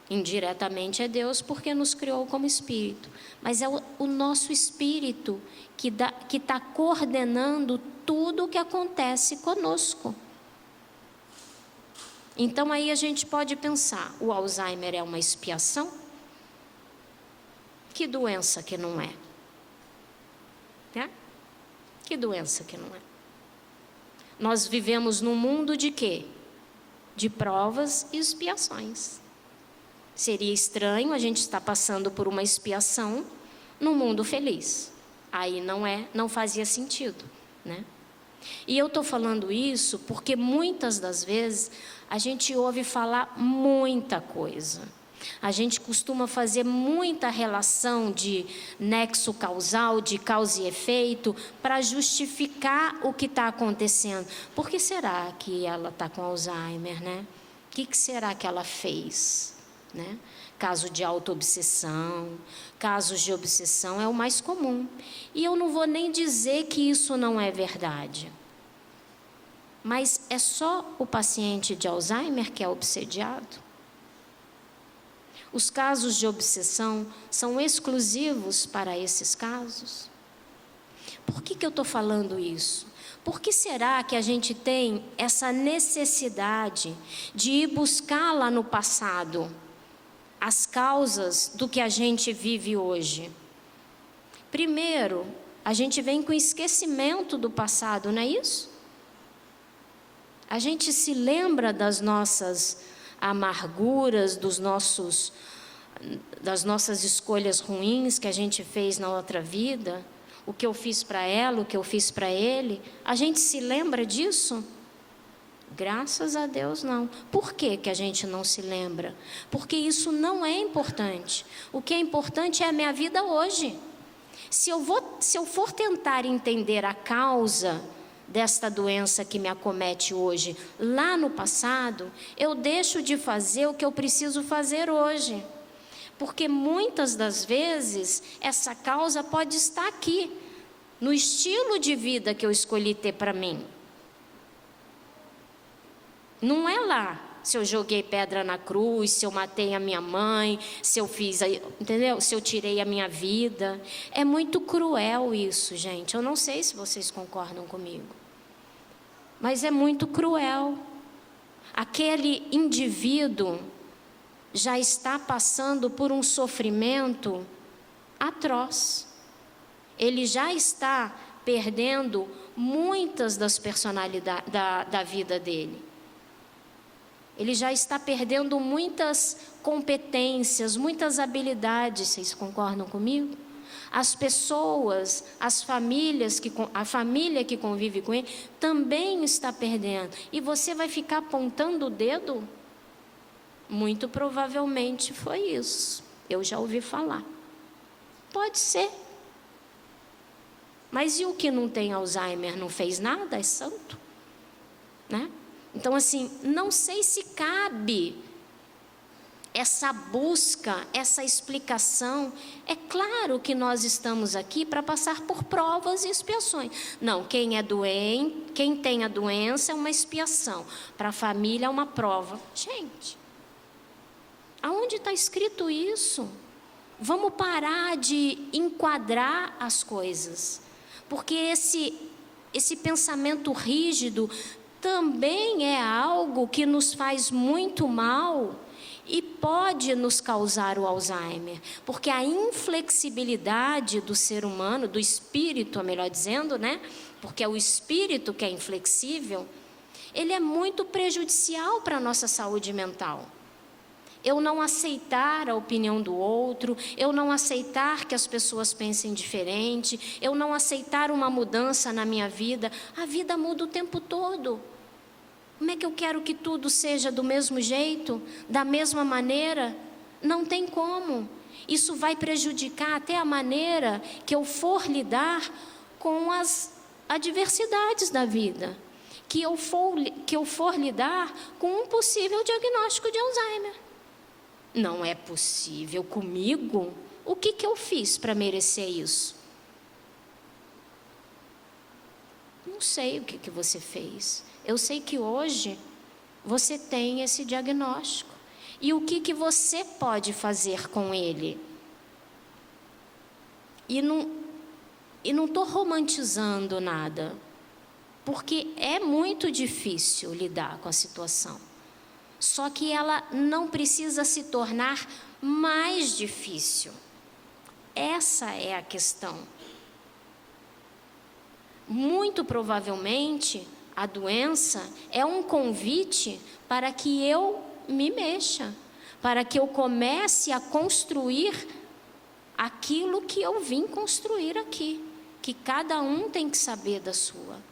Indiretamente é Deus porque nos criou como espírito, mas é o nosso espírito que está coordenando tudo o que acontece conosco. Então aí a gente pode pensar, o Alzheimer é uma expiação? Que doença que não é? Né? Que doença que não é? Nós vivemos num mundo de quê? De provas e expiações. Seria estranho a gente estar passando por uma expiação num mundo feliz. Aí não fazia sentido, né? E eu estou falando isso porque muitas das vezes a gente ouve falar muita coisa. A gente costuma fazer muita relação de nexo causal, de causa e efeito, para justificar o que está acontecendo. Por que será que ela está com Alzheimer, né? O que será que ela fez, né? Caso de autoobsessão, casos de obsessão é o mais comum. E eu não vou nem dizer que isso não é verdade. Mas é só o paciente de Alzheimer que é obsediado? Os casos de obsessão são exclusivos para esses casos? Por que eu estou falando isso? Por que será que a gente tem essa necessidade de ir buscar lá no passado as causas do que a gente vive hoje? Primeiro, a gente vem com esquecimento do passado, não é isso? A gente se lembra das nossas amarguras, das nossas escolhas ruins que a gente fez na outra vida, o que eu fiz para ela, o que eu fiz para ele. A gente se lembra disso? Graças a Deus não. Por que a gente não se lembra? Porque isso não é importante. O que é importante é a minha vida hoje. Se eu for tentar entender a causa desta doença que me acomete hoje, lá no passado, eu deixo de fazer o que eu preciso fazer hoje. Porque muitas das vezes, essa causa pode estar aqui, no estilo de vida que eu escolhi ter para mim. Não é lá, se eu joguei pedra na cruz, se eu matei a minha mãe, se eu fiz, entendeu? Se eu tirei a minha vida. É muito cruel isso, gente. Eu não sei se vocês concordam comigo. Mas é muito cruel. Aquele indivíduo já está passando por um sofrimento atroz. Ele já está perdendo muitas das personalidades da vida dele. Ele já está perdendo muitas competências, muitas habilidades. Vocês concordam comigo? As pessoas, a família que convive com ele, também está perdendo. E você vai ficar apontando o dedo? Muito provavelmente foi isso. Eu já ouvi falar. Pode ser. Mas e o que não tem Alzheimer? Não fez nada? É santo? Né? Então, assim, não sei se cabe essa busca, essa explicação. É claro que nós estamos aqui para passar por provas e expiações. Não, quem é doente, quem tem a doença é uma expiação. Para a família é uma prova. Gente, aonde está escrito isso? Vamos parar de enquadrar as coisas. Porque esse pensamento rígido também é algo que nos faz muito mal e pode nos causar o Alzheimer, porque a inflexibilidade do ser humano, do espírito, melhor dizendo, né? Porque é o espírito que é inflexível, ele é muito prejudicial para a nossa saúde mental. Eu não aceitar a opinião do outro, eu não aceitar que as pessoas pensem diferente, eu não aceitar uma mudança na minha vida. A vida muda o tempo todo. Como é que eu quero que tudo seja do mesmo jeito, da mesma maneira? Não tem como. Isso vai prejudicar até a maneira que eu for lidar com as adversidades da vida, que eu for lidar com um possível diagnóstico de Alzheimer. Não é possível comigo? O que eu fiz para merecer isso? Não sei o que você fez. Eu sei que hoje você tem esse diagnóstico. E o que você pode fazer com ele? E não estou romantizando nada, porque é muito difícil lidar com a situação. Só que ela não precisa se tornar mais difícil. Essa é a questão. Muito provavelmente, a doença é um convite para que eu me mexa, para que eu comece a construir aquilo que eu vim construir aqui, que cada um tem que saber da sua.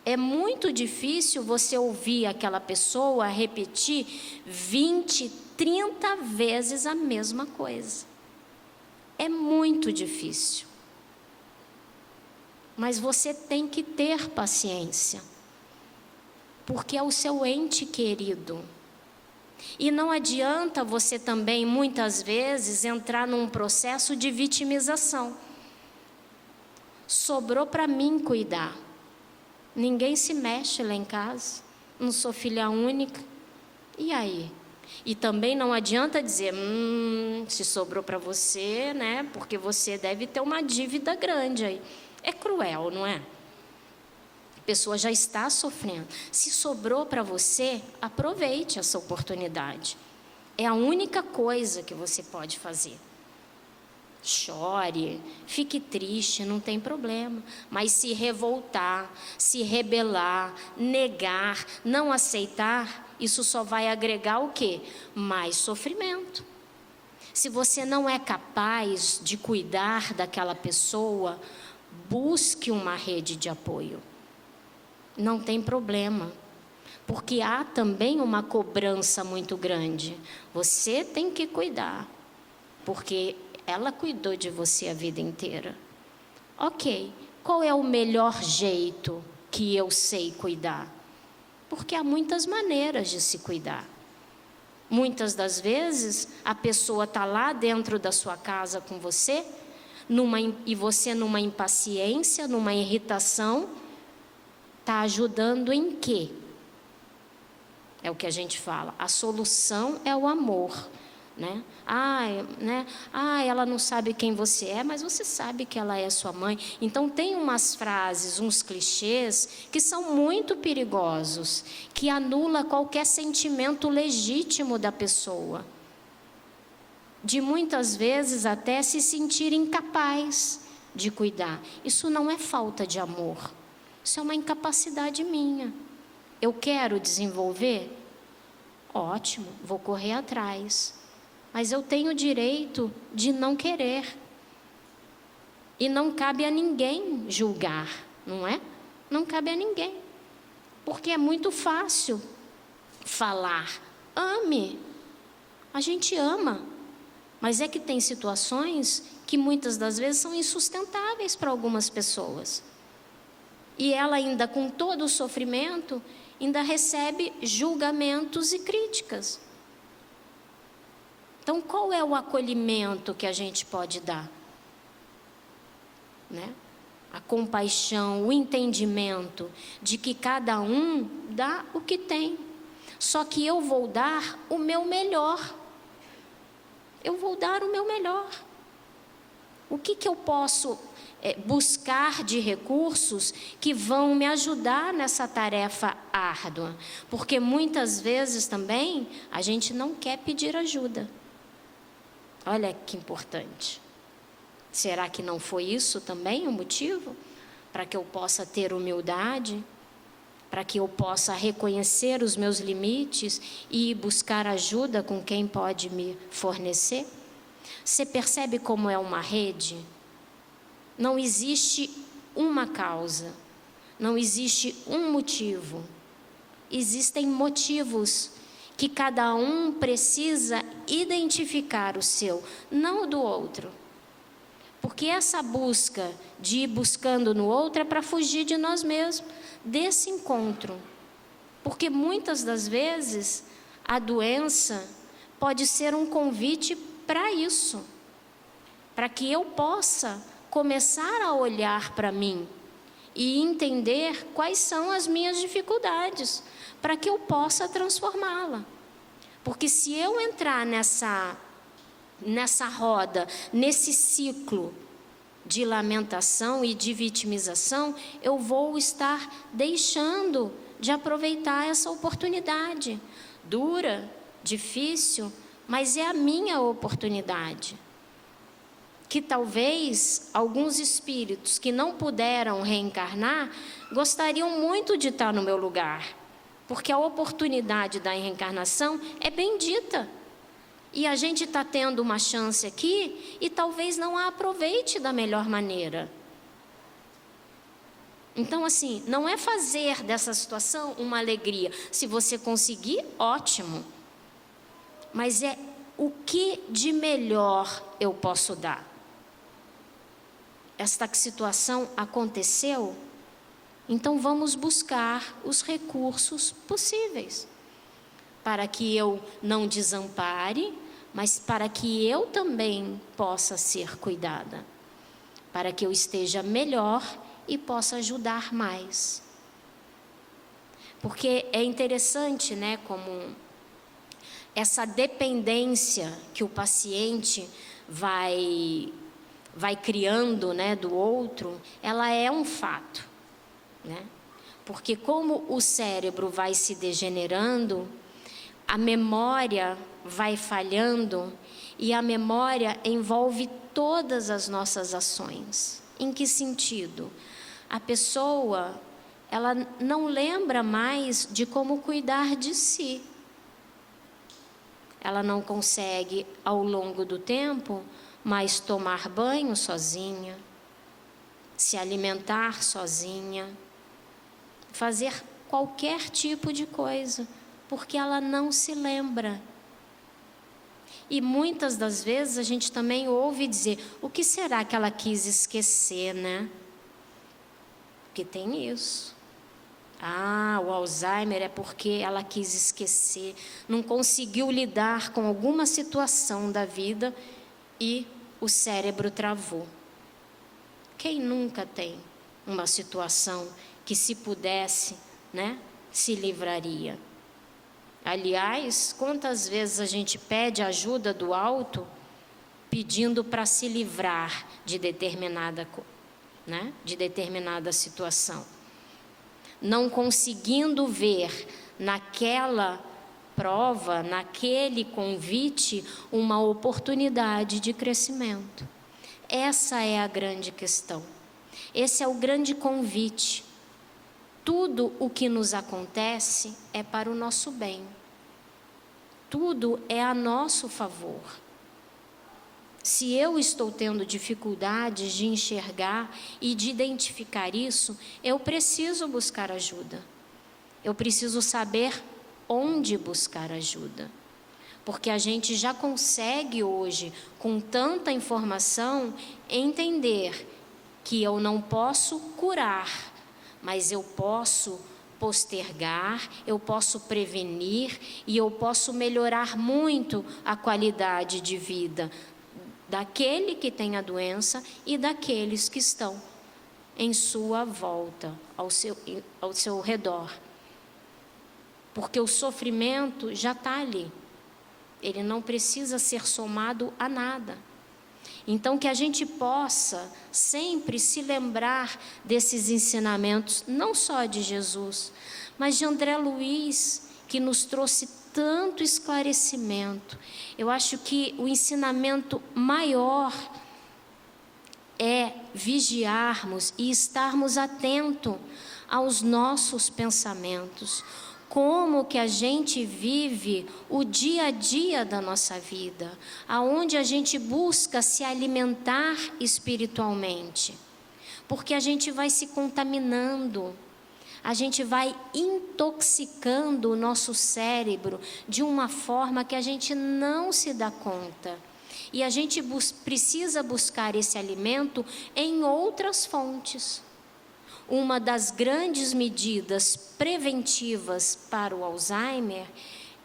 É muito difícil você ouvir aquela pessoa repetir 20, 30 vezes a mesma coisa. É muito difícil. Mas você tem que ter paciência, porque é o seu ente querido. E não adianta você também, muitas vezes, entrar num processo de vitimização. Sobrou para mim cuidar. Ninguém se mexe lá em casa. Não sou filha única. E aí? E também não adianta dizer, se sobrou para você, né? Porque você deve ter uma dívida grande aí. É cruel, não é? A pessoa já está sofrendo. Se sobrou para você, aproveite essa oportunidade. É a única coisa que você pode fazer. Chore, fique triste, não tem problema. Mas se revoltar, se rebelar, negar, não aceitar, isso só vai agregar o quê? Mais sofrimento. Se você não é capaz de cuidar daquela pessoa, busque uma rede de apoio. Não tem problema. Porque há também uma cobrança muito grande. Você tem que cuidar. Porque ela cuidou de você a vida inteira. Ok, qual é o melhor jeito que eu sei cuidar? Porque há muitas maneiras de se cuidar. Muitas das vezes, a pessoa está lá dentro da sua casa com você, e você numa impaciência, numa irritação, está ajudando em quê? É o que a gente fala, a solução é o amor. Né? Ela não sabe quem você é, mas você sabe que ela é sua mãe. Então tem umas frases, uns clichês que são muito perigosos, que anula qualquer sentimento legítimo da pessoa, de muitas vezes até se sentir incapaz de cuidar. Isso não é falta de amor, isso é uma incapacidade minha. Eu quero desenvolver? Ótimo, vou correr atrás. Mas eu tenho o direito de não querer. E não cabe a ninguém julgar, não é? Não cabe a ninguém. Porque é muito fácil falar, ame. A gente ama. Mas é que tem situações que muitas das vezes são insustentáveis para algumas pessoas. E ela ainda, com todo o sofrimento, ainda recebe julgamentos e críticas. Então, qual é o acolhimento que a gente pode dar? Né? A compaixão, o entendimento de que cada um dá o que tem. Só que eu vou dar o meu melhor. Eu vou dar o meu melhor. O que eu posso buscar de recursos que vão me ajudar nessa tarefa árdua? Porque muitas vezes também a gente não quer pedir ajuda. Olha que importante. Será que não foi isso também o motivo? Para que eu possa ter humildade, para que eu possa reconhecer os meus limites e buscar ajuda com quem pode me fornecer? Você percebe como é uma rede? Não existe uma causa, não existe um motivo. Existem motivos que cada um precisa identificar o seu, não o do outro. Porque essa busca de ir buscando no outro é para fugir de nós mesmos, desse encontro. Porque muitas das vezes a doença pode ser um convite para isso, para que eu possa começar a olhar para mim e entender quais são as minhas dificuldades, para que eu possa transformá-la. Porque se eu entrar nessa roda, nesse ciclo de lamentação e de vitimização, eu vou estar deixando de aproveitar essa oportunidade. Dura, difícil, mas é a minha oportunidade. Que talvez alguns espíritos que não puderam reencarnar gostariam muito de estar no meu lugar, porque a oportunidade da reencarnação é bendita. E a gente está tendo uma chance aqui e talvez não a aproveite da melhor maneira. Então, assim, não é fazer dessa situação uma alegria. Se você conseguir, ótimo. Mas é o que de melhor eu posso dar. Esta situação aconteceu, então vamos buscar os recursos possíveis, para que eu não desampare, mas para que eu também possa ser cuidada, para que eu esteja melhor e possa ajudar mais. Porque é interessante, né, como essa dependência que o paciente vai criando, né, do outro, ela é um fato, né? Porque como o cérebro vai se degenerando, a memória vai falhando, e a memória envolve todas as nossas ações. Em que sentido? A pessoa, ela não lembra mais de como cuidar de si. Ela não consegue, ao longo do tempo, mais tomar banho sozinha, se alimentar sozinha, fazer qualquer tipo de coisa, porque ela não se lembra. E muitas das vezes a gente também ouve dizer: o que será que ela quis esquecer, né? Porque tem isso. O Alzheimer é porque ela quis esquecer, não conseguiu lidar com alguma situação da vida e o cérebro travou. Quem nunca tem uma situação que, se pudesse, né, se livraria? Aliás, quantas vezes a gente pede ajuda do alto pedindo para se livrar de determinada situação, não conseguindo ver naquela prova, naquele convite, uma oportunidade de crescimento. Essa é a grande questão. Esse é o grande convite. Tudo o que nos acontece é para o nosso bem. Tudo é a nosso favor. Se eu estou tendo dificuldades de enxergar e de identificar isso, eu preciso buscar ajuda. Eu preciso saber onde buscar ajuda. Porque a gente já consegue hoje, com tanta informação, entender que eu não posso curar, mas eu posso postergar, eu posso prevenir e eu posso melhorar muito a qualidade de vida daquele que tem a doença e daqueles que estão em sua volta, ao seu redor. Porque o sofrimento já está ali. Ele não precisa ser somado a nada. Então, que a gente possa sempre se lembrar desses ensinamentos, não só de Jesus, mas de André Luiz, que nos trouxe tanto esclarecimento. Eu acho que o ensinamento maior é vigiarmos e estarmos atentos aos nossos pensamentos. Como que a gente vive o dia a dia da nossa vida, aonde a gente busca se alimentar espiritualmente, porque a gente vai se contaminando, a gente vai intoxicando o nosso cérebro de uma forma que a gente não se dá conta, e a gente precisa buscar esse alimento em outras fontes. Uma das grandes medidas preventivas para o Alzheimer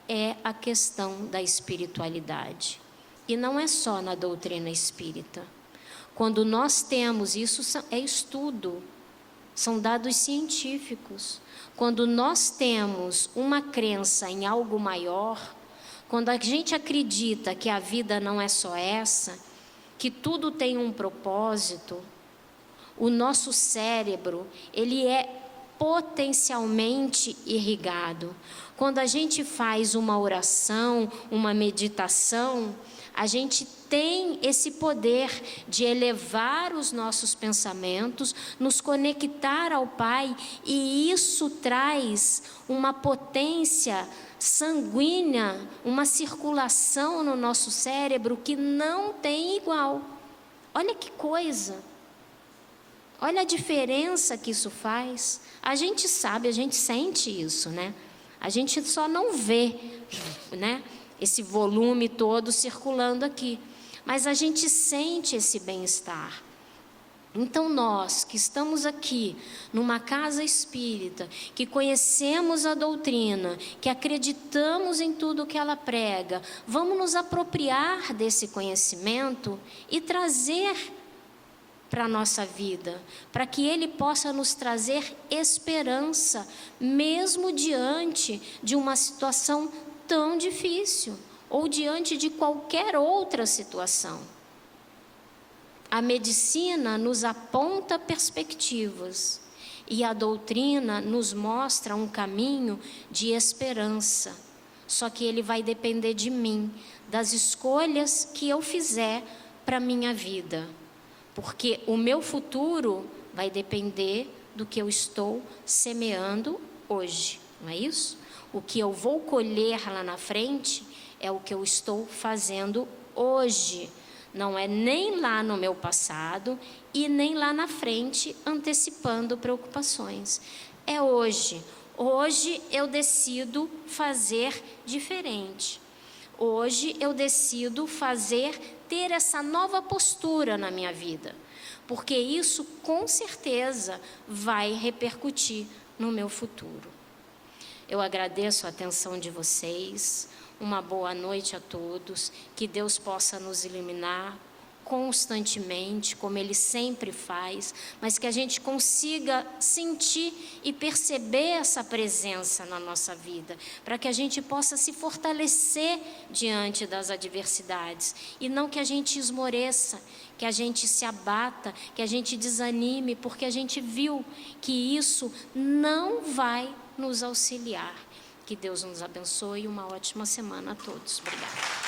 é a questão da espiritualidade. E não é só na doutrina espírita. Quando nós temos, isso é estudo, são dados científicos. Quando nós temos uma crença em algo maior, quando a gente acredita que a vida não é só essa, que tudo tem um propósito, o nosso cérebro, ele é potencialmente irrigado. Quando a gente faz uma oração, uma meditação, a gente tem esse poder de elevar os nossos pensamentos, nos conectar ao Pai, e isso traz uma potência sanguínea, uma circulação no nosso cérebro que não tem igual. Olha que coisa! Olha a diferença que isso faz. A gente sabe, a gente sente isso, né? A gente só não vê, né, esse volume todo circulando aqui. Mas a gente sente esse bem-estar. Então nós que estamos aqui numa casa espírita, que conhecemos a doutrina, que acreditamos em tudo que ela prega, vamos nos apropriar desse conhecimento e trazer para a nossa vida, para que ele possa nos trazer esperança, mesmo diante de uma situação tão difícil, ou diante de qualquer outra situação. A medicina nos aponta perspectivas e a doutrina nos mostra um caminho de esperança. Só que ele vai depender de mim, das escolhas que eu fizer para a minha vida. Porque o meu futuro vai depender do que eu estou semeando hoje, não é isso? O que eu vou colher lá na frente é o que eu estou fazendo hoje. Não é nem lá no meu passado e nem lá na frente antecipando preocupações. É hoje. Hoje eu decido fazer diferente. Hoje eu decido ter essa nova postura na minha vida. Porque isso com certeza vai repercutir no meu futuro. Eu agradeço a atenção de vocês. Uma boa noite a todos, que Deus possa nos iluminar constantemente, como Ele sempre faz, mas que a gente consiga sentir e perceber essa presença na nossa vida, para que a gente possa se fortalecer diante das adversidades, e não que a gente esmoreça, que a gente se abata, que a gente desanime, porque a gente viu que isso não vai nos auxiliar. Que Deus nos abençoe e uma ótima semana a todos. Obrigada.